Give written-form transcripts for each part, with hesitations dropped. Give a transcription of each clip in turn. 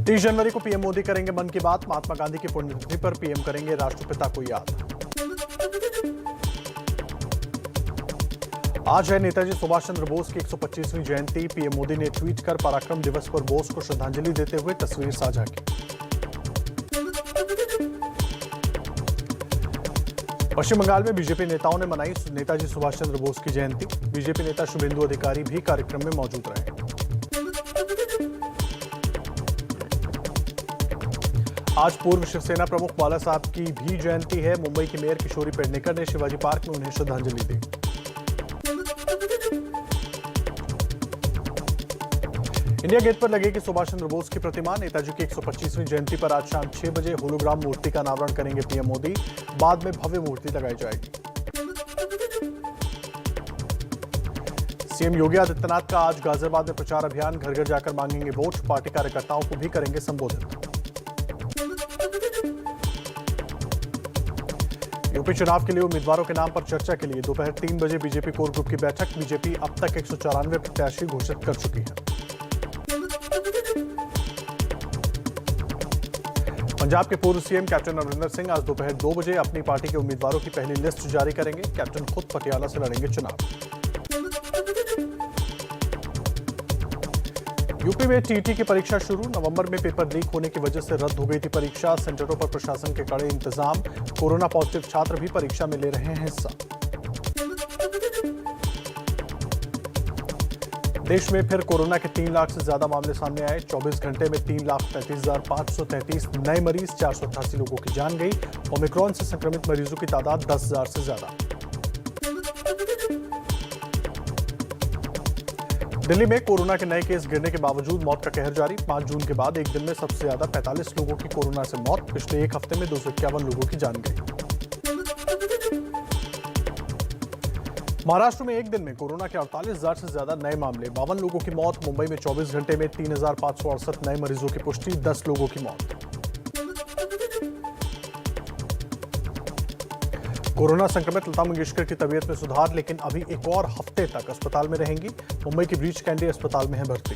30 जनवरी को पीएम मोदी करेंगे मन की बात। महात्मा गांधी की पुण्यतिथि पर पीएम करेंगे राष्ट्रपिता को याद। आज है नेताजी सुभाष चंद्र बोस की 125वीं जयंती। पीएम मोदी ने ट्वीट कर पराक्रम दिवस पर बोस को श्रद्धांजलि देते हुए तस्वीर साझा की। पश्चिम बंगाल में बीजेपी नेताओं ने मनाई नेताजी सुभाष चंद्र बोस की जयंती। बीजेपी नेता शुभेंदु अधिकारी भी कार्यक्रम में मौजूद रहे। आज पूर्व शिवसेना प्रमुख बाला साहब की भी जयंती है। मुंबई की मेयर किशोरी पेडनेकर ने शिवाजी पार्क में उन्हें श्रद्धांजलि दी। इंडिया गेट पर लगेगी सुभाष चंद्र बोस की प्रतिमा। नेताजी की 125वीं जयंती पर आज शाम 6 बजे होलोग्राम मूर्ति का अनावरण करेंगे पीएम मोदी। बाद में भव्य मूर्ति लगाई जाएगी। सीएम योगी आदित्यनाथ का आज गाजियाबाद में प्रचार अभियान। घर घर जाकर मांगेंगे वोट। पार्टी कार्यकर्ताओं को भी करेंगे संबोधित। यूपी चुनाव के लिए उम्मीदवारों के नाम पर चर्चा के लिए दोपहर 3 बजे बीजेपी कोर ग्रुप की बैठक। बीजेपी अब तक 194 प्रत्याशी घोषित कर चुकी है। पंजाब के पूर्व सीएम कैप्टन अमरिंदर सिंह आज दोपहर 2 बजे अपनी पार्टी के उम्मीदवारों की पहली लिस्ट जारी करेंगे। कैप्टन खुद पटियाला से लड़ेंगे चुनाव। यूपी में टीईटी की परीक्षा शुरू। नवंबर में पेपर लीक होने की वजह से रद्द हो गई थी परीक्षा। सेंटरों पर प्रशासन के कड़े इंतजाम। कोरोना पॉजिटिव छात्र भी परीक्षा में ले रहे हैं हिस्सा। देश में फिर कोरोना के 3 लाख से ज्यादा मामले सामने आए। 24 घंटे में 3,33,533 नए मरीज। 488 लोगों की जान गई। ओमिक्रॉन से संक्रमित मरीजों की तादाद 10,000 से ज्यादा। दिल्ली में कोरोना के नए केस गिरने के बावजूद मौत का कहर जारी। 5 जून के बाद एक दिन में सबसे ज्यादा 45 लोगों की कोरोना से मौत। पिछले एक हफ्ते में 251 लोगों की जान गई। महाराष्ट्र में एक दिन में कोरोना के 48,000 से ज्यादा नए मामले। 52 लोगों की मौत। मुंबई में 24 घंटे में 3,568 नए मरीजों की पुष्टि। 10 लोगों की मौत। कोरोना संक्रमित लता मंगेशकर की तबीयत में सुधार, लेकिन अभी एक और हफ्ते तक अस्पताल में रहेंगी। मुंबई की ब्रीच कैंडी अस्पताल में है भर्ती।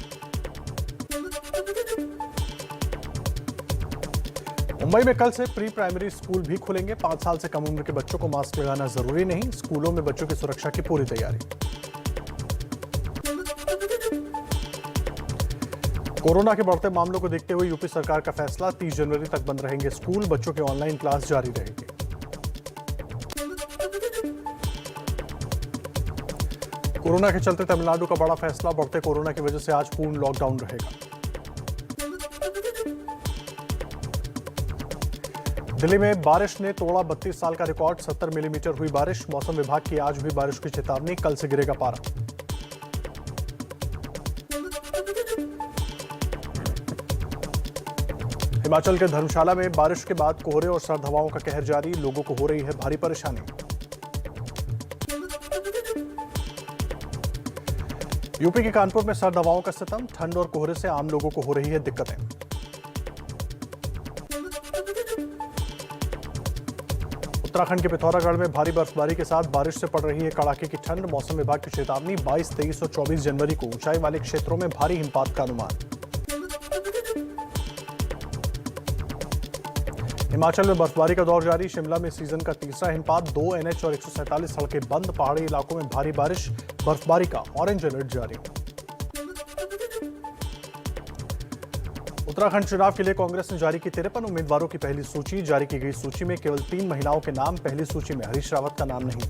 मुंबई में कल से प्री प्राइमरी स्कूल भी खुलेंगे। 5 साल से कम उम्र के बच्चों को मास्क लगाना जरूरी नहीं। स्कूलों में बच्चों की सुरक्षा की पूरी तैयारी। कोरोना के बढ़ते मामलों को देखते हुए यूपी सरकार का फैसला। 30 जनवरी तक बंद रहेंगे स्कूल। बच्चों की ऑनलाइन क्लास जारी रहेगी। कोरोना के चलते तमिलनाडु का बड़ा फैसला। बढ़ते कोरोना की वजह से आज पूर्ण लॉकडाउन रहेगा। दिल्ली में बारिश ने तोड़ा 32 साल का रिकॉर्ड। 70 मिलीमीटर हुई बारिश। मौसम विभाग की आज हुई बारिश की चेतावनी। कल से गिरेगा पारा। हिमाचल के धर्मशाला में बारिश के बाद कोहरे और सर्द हवाओं का कहर जारी। लोगों को हो रही है भारी परेशानी। यूपी के कानपुर में सर्द हवाओं का सितम। ठंड और कोहरे से आम लोगों को हो रही है दिक्कतें। उत्तराखंड के पिथौरागढ़ में भारी बर्फबारी के साथ बारिश से पड़ रही है कड़ाके की ठंड। मौसम विभाग की चेतावनी। 22, 23 और 24 जनवरी को ऊंचाई वाले क्षेत्रों में भारी हिमपात का अनुमान। हिमाचल में बर्फबारी का दौर जारी। शिमला में सीजन का तीसरा हिमपात। 2 NH और 147 सड़कें बंद। पहाड़ी इलाकों में भारी बारिश। बर्फबारी का ऑरेंज अलर्ट जारी। उत्तराखंड चुनाव के लिए कांग्रेस ने जारी की 53 उम्मीदवारों की पहली सूची। जारी की गई सूची में केवल 3 महिलाओं के नाम। पहली सूची में हरीश रावत का नाम नहीं।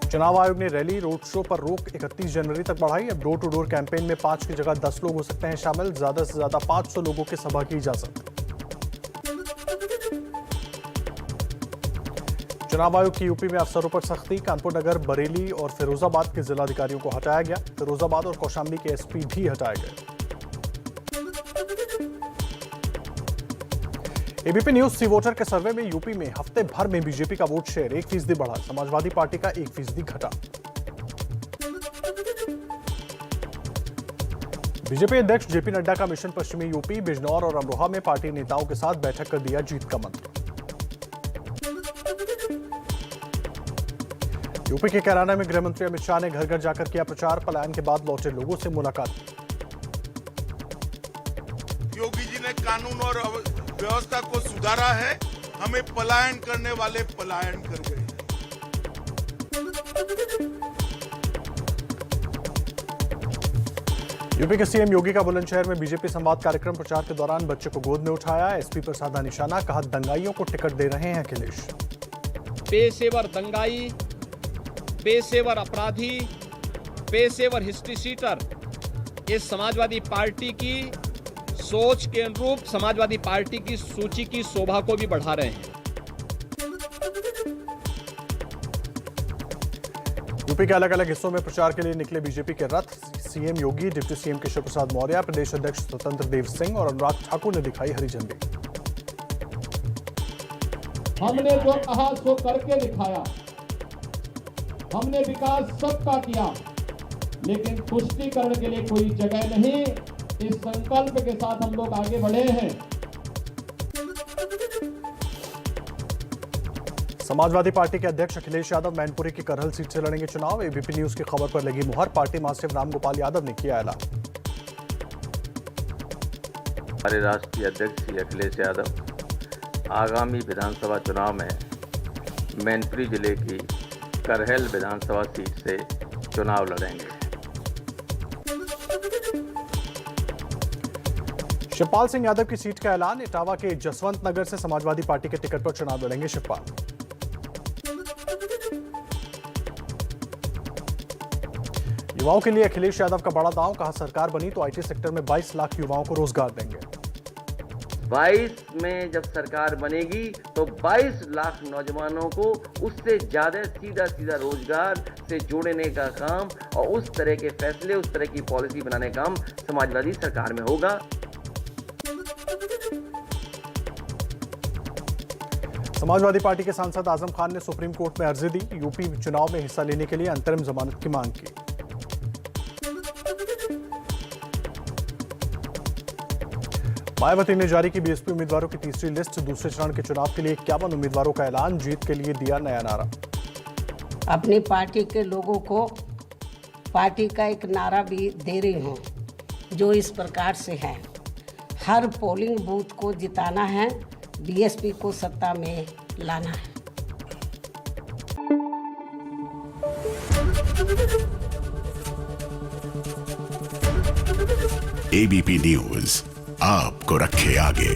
चुनाव आयोग ने रैली रोड शो पर रोक 31 जनवरी तक बढ़ाई। अब डोर टू डोर कैंपेन में 5 की जगह 10 लोग हो सकते हैं शामिल। ज्यादा से ज्यादा 500 लोगों की सभा की इजाजत। चुनाव आयोग की यूपी में अफसरों पर सख्ती। कानपुर नगर, बरेली और फिरोजाबाद के जिलाधिकारियों को हटाया गया। फिरोजाबाद और कौशाम्बी के एसपी भी हटाए गए। एबीपी न्यूज सी वोटर के सर्वे में यूपी में हफ्ते भर में बीजेपी का वोट शेयर 1% बढ़ा। समाजवादी पार्टी का 1% घटा। बीजेपी अध्यक्ष जेपी नड्डा का मिशन पश्चिमी यूपी। बिजनौर और अमरोहा में पार्टी नेताओं के साथ बैठक कर दिया जीत का मंत्र। यूपी के कैराना में गृह मंत्री अमित शाह ने घर घर जाकर किया प्रचार। पलायन के बाद लौटे लोगों से मुलाकात। योगी जी ने कानून और व्यवस्था को सुधारा है, हमें पलायन करने वाले पलायन कर गए। यूपी के सीएम योगी का बुलंदशहर में बीजेपी संवाद कार्यक्रम। प्रचार के दौरान बच्चे को गोद में उठाया। एसपी पर साधा निशाना, कहा दंगाइयों को टिकट दे रहे हैं अखिलेश। पेशेवर दंगाई, पेशेवर अपराधी, पेशेवर हिस्ट्री शीटर इस समाजवादी पार्टी की सोच के अनुरूप समाजवादी पार्टी की सूची की शोभा को भी बढ़ा रहे हैं। यूपी के अलग अलग हिस्सों में प्रचार के लिए निकले बीजेपी के रथ। सीएम योगी, डिप्टी सीएम केशव प्रसाद मौर्य, प्रदेश अध्यक्ष स्वतंत्र देव सिंह और अनुराग ठाकुर ने दिखाई हरी झंडी। हमने जो कहा सो करके दिखाया। हमने विकास सबका किया, लेकिन तुष्टीकरण के लिए कोई जगह नहीं। इस संकल्प के साथ हम लोग आगे बढ़े हैं। समाजवादी पार्टी के अध्यक्ष अखिलेश यादव मैनपुरी की करहल सीट से लड़ेंगे चुनाव। एबीपी न्यूज की खबर पर लगी मुहर। पार्टी महासचिव रामगोपाल यादव ने किया ऐलान। हमारे राष्ट्रीय अध्यक्ष श्री अखिलेश यादव आगामी विधानसभा चुनाव में मैनपुरी जिले की करहल विधानसभा सीट से चुनाव लड़ेंगे। शिवपाल सिंह यादव की सीट का ऐलान। इटावा के जसवंत नगर से समाजवादी पार्टी के टिकट पर चुनाव लड़ेंगे शिवपाल। युवाओं के लिए अखिलेश यादव का बड़ा दांव, कहा सरकार बनी तो आईटी सेक्टर में 22 लाख युवाओं को रोजगार देंगे। 22 में जब सरकार बनेगी तो 22 लाख नौजवानों को उससे ज्यादा सीधा रोजगार से जोड़ने का काम और उस तरह के फैसले, उस तरह की पॉलिसी बनाने का काम समाजवादी सरकार में होगा। समाजवादी पार्टी के सांसद आजम खान ने सुप्रीम कोर्ट में अर्जी दी। यूपी चुनाव में हिस्सा लेने के लिए अंतरिम जमानत की मांग की। मायावती ने जारी की बीएसपी उम्मीदवारों की तीसरी लिस्ट। दूसरे चरण के चुनाव के लिए 51 उम्मीदवारों का ऐलान। जीत के लिए दिया नया नारा। अपनी पार्टी के लोगों को पार्टी का एक नारा भी दे रही हूँ, जो इस प्रकार से है। हर पोलिंग बूथ को जिताना है, बीएसपी को सत्ता में लाना है। एबीपी न्यूज आपको रखे आगे।